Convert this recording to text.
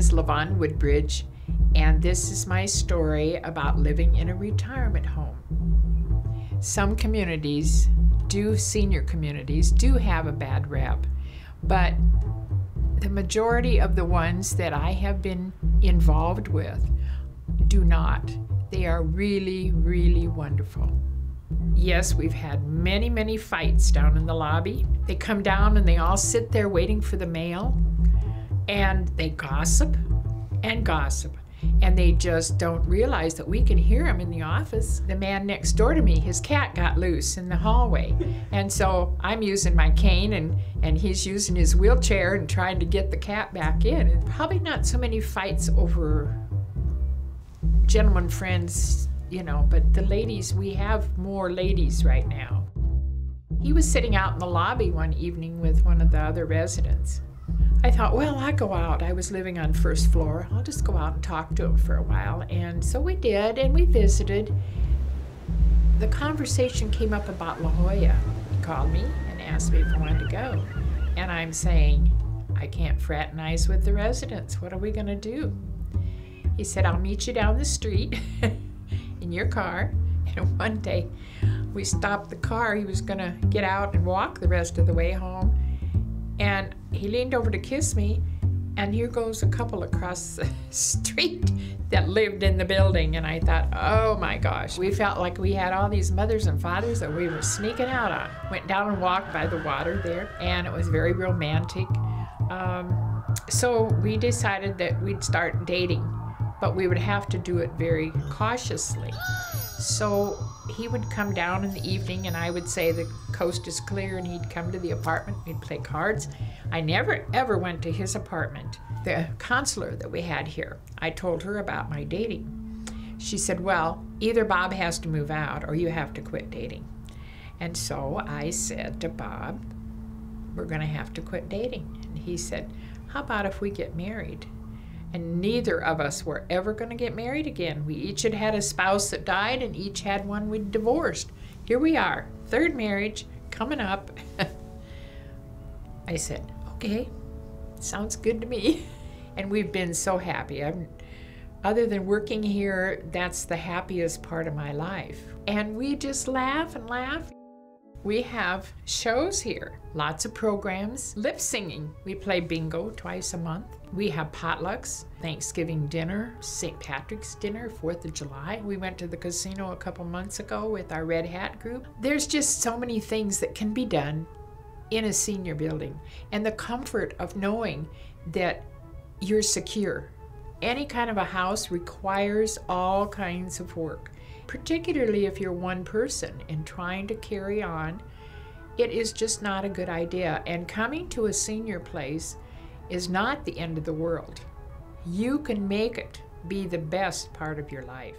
is LaVon Woodbridge, and this is my story about living in a retirement home. Some communities senior communities do have a bad rep, but the majority of the ones that I have been involved with do not. They are really, really wonderful. Yes, we've had many, many fights down in the lobby. They come down and they all sit there waiting for the mail, and they gossip and gossip. And they just don't realize that we can hear them in the office. The man next door to me, his cat got loose in the hallway. And so I'm using my cane and he's using his wheelchair and trying to get the cat back in. And probably not so many fights over gentlemen friends, you know, but the ladies, we have more ladies right now. He was sitting out in the lobby one evening with one of the other residents. I thought, well, I'll go out. I was living on first floor. I'll just go out and talk to him for a while. And so we did, and we visited. The conversation came up about La Jolla. He called me and asked me if I wanted to go. And I'm saying, I can't fraternize with the residents. What are we going to do? He said, I'll meet you down the street in your car. And one day, we stopped the car. He was going to get out and walk the rest of the way home. And he leaned over to kiss me, and here goes a couple across the street that lived in the building. And I thought, oh my gosh. We felt like we had all these mothers and fathers that we were sneaking out on. Went down and walked by the water there, and it was very romantic. So we decided that we'd start dating, but we would have to do it very cautiously. So he would come down in the evening, and I would say the coast is clear, and he'd come to the apartment. We'd play cards. I never ever went to his apartment. The counselor that we had here, I told her about my dating. She said, well, either Bob has to move out or you have to quit dating. And so I said to Bob, we're going to have to quit dating. And he said, how about if we get married? And neither of us were ever going to get married again. We each had had a spouse that died, and each had one we'd divorced. Here we are, third marriage, coming up. I said, okay, sounds good to me. And we've been so happy. Other than working here, that's the happiest part of my life. And we just laugh and laugh. We have shows here, lots of programs, lip singing. We play bingo twice a month. We have potlucks, Thanksgiving dinner, St. Patrick's dinner, 4th of July. We went to the casino a couple months ago with our Red Hat group. There's just so many things that can be done in a senior building, and the comfort of knowing that you're secure. Any kind of a house requires all kinds of work. Particularly if you're one person and trying to carry on, it is just not a good idea. And coming to a senior place is not the end of the world. You can make it be the best part of your life.